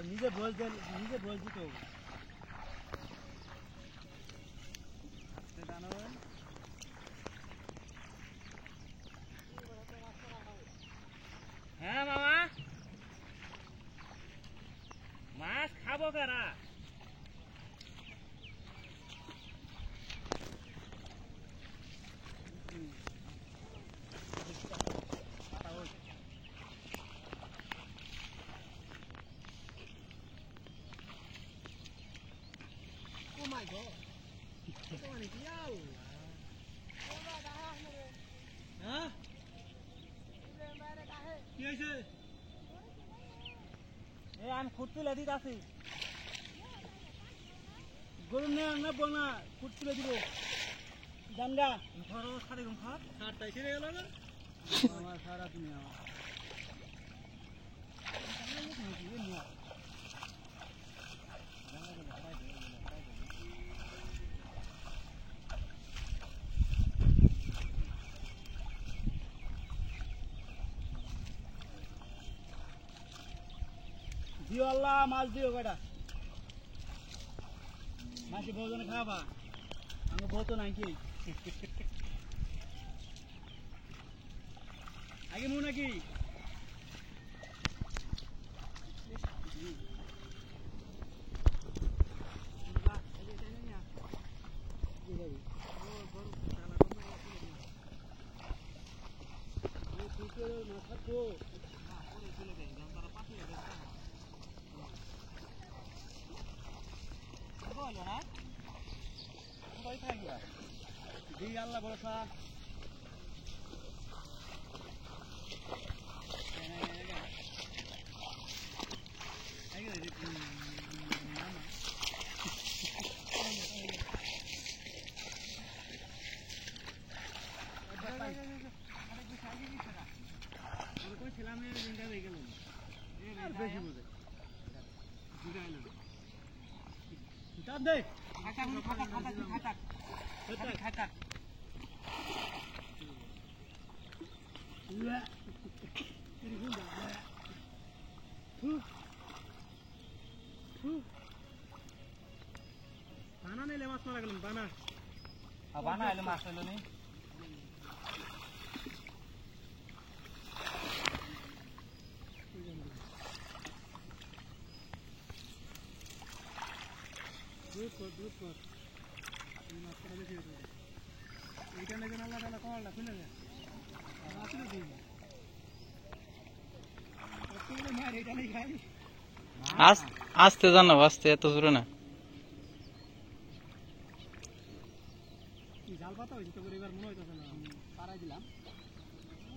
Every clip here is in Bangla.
নিজে বলতে নিজে বলছি তো হ্যাঁ মামা মাছ খাবো কারা Oh my god. Hah? কি হইছে এই আমি খুঁট তুলে দিতে আছি গরু না বনা খুঁট তুলে দিব জানগা ঘর সাড়ে ঘুম খাট সারটাই ছেড়ে গেল না আমার সারা তুমি আমার দিও আল্লাহ মাছ দিও কয়টা মাছি ভোজনে খাবা আমি বলতো নাকি আগে মু নাকি আল্লাহ ভরসা বানা নিলে মাছ মারা গেলাম বানা বানা এলে মাছ এলো নি এইটা নাকি আল্লাহ তাআলা কলটা খুলে দেয় আসলে দিই আসলে মার এটা নাই খাই আস্তে জানো আস্তে এত জোরে না জাল পাতা হইছে তো এবার মনে হইতাছে না পাড়াই দিলাম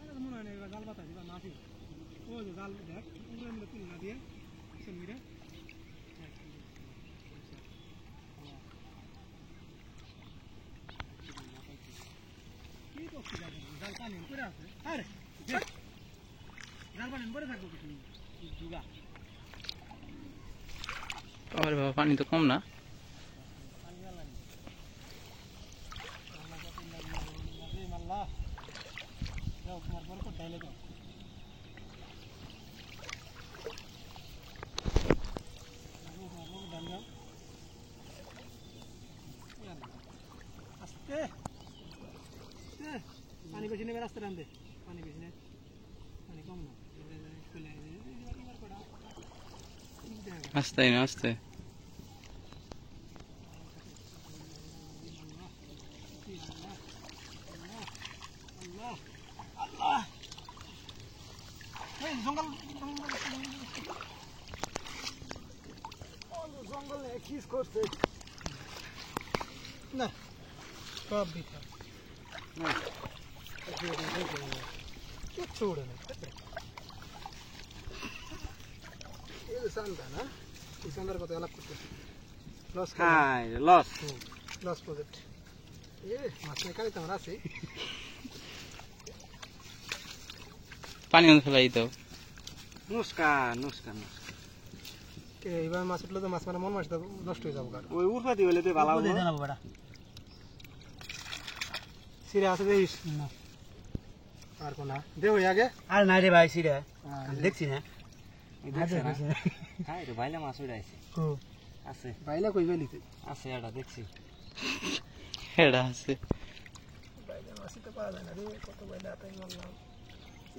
আর মনে হয় না এবার জাল পাতা দিবা মাছি ও যে জাল দেখ পুরো মিলে তুল না দিয়ে কিছু মিলে কি করছিস জাল পানি করে আছে আরে জাল পানি করে থাকবো কিছু দুগা আরে বাবা পানি তো কম না पानी बेची ने रास्ते रांदे पानी बेची ने पानी कम ना আস্তে না আস্তে अल्लाह এই জঙ্গল জঙ্গলে কিস করতে না সব বিতা না छोड़ ना ये संदा ना इस अंदर को तो अलग कुछ लॉस हाय लॉस लॉस प्रोजेक्ट ये माछ में काले तमरा से पानी में फैलाई दो नुस्का এইবার মাছ উঠলে তো মাছ মানে মন মাছ নষ্ট হয়ে যাবো ওই উরফাতি হইলে তো ভালো হবে জানাবো বেটা সিরে আছে দেখিস না আর কোনা দেও আগে আর নাই রে ভাই সিরে দেখছি না হ্যাঁ রে বাইলা মাছ উড়াইছে ও আছে বাইলা কই বাইলিতে আছে এটা দেখছি এটা আছে বাইলা মাছই তো পাওয়া যায় না রে কত বাইলা তাই বললাম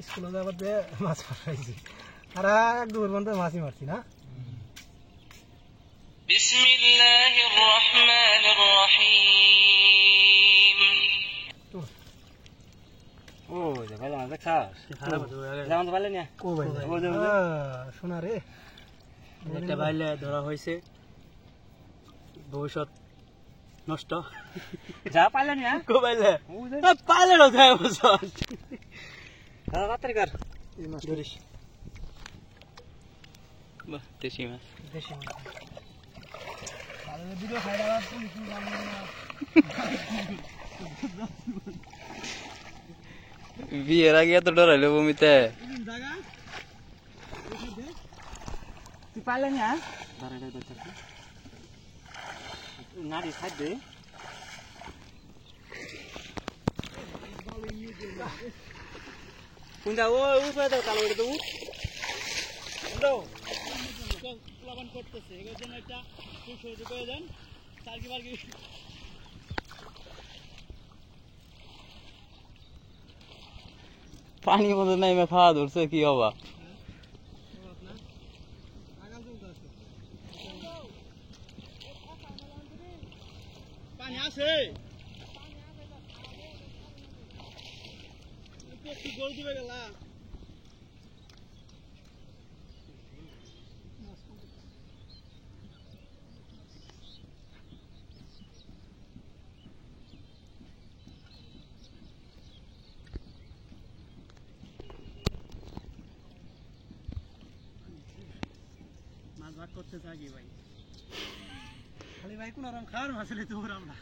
স্কুলে যাবার দে মাছ পাঠাইছি আর এক দুপুর পর্যন্ত মাছই মারছি না بسم الله الرحمن الرحيم ও যে বাইলা মাছ দেখাস যেমন তো বাইলা নিয়া ও বাইলা ও যে শোনা রে একটা বাইলে ধরা হয়েছে ভবিষ্যৎ নষ্ট যা পাইলা নিয়া কো বাইলে পাইলে নথায় বছর রাত্রি কর এই মাছ ধরিস বাহ দেশি মাছ দেশি মাছ আর ভিডিও খাইলা বাদ পুলিশ জানি না বিয়ের আগে এত ডরাইলো বমিতে জায়গা তুই পাইলা নিয়া ধরে দে দেখছি নাড়ি খাই দে কোনটা ও উপরে দাও কালো এটা তো উঠ দাও প্লাবন করতেছে এর জন্য একটা সুসহজ প্রয়োজন সার্কি বার্কি পানির মধ্যে নাইমে খাওয়া ধরছে কি হবা পানি আছে একটু গোল দিবে গেলা মাছ ভাগ করতে থাকি ভাই খালি ভাই কোন রকম খাওয়ার মাছ হলে তো আমরা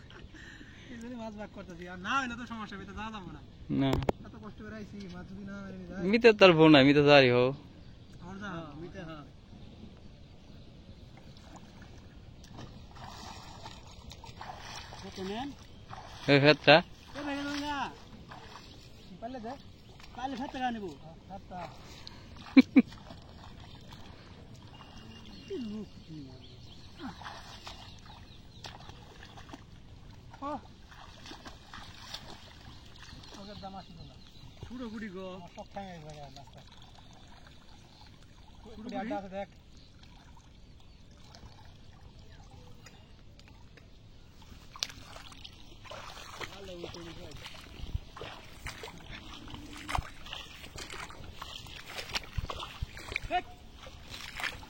এই জন্য মাছ ভাগ করতেছি আর না হলে তো সমস্যা হবে তো যা যাবো না না এত কষ্ট করে আইছি মাছ যদি না এনে যায় মিতে তার বউ নাই মিতে তারই হো আমার যা মিতে হ্যাঁ কত নেন এ ফেতটা এ ভাই না পারলে দে কালে ভাত টাকা নেব হাতটা ও ওদের দাম আসি না পুরো গুড়ি গো সব খাই আসবে রাস্তা পুরো আড্ডা আছে দেখ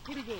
গুড়ি গো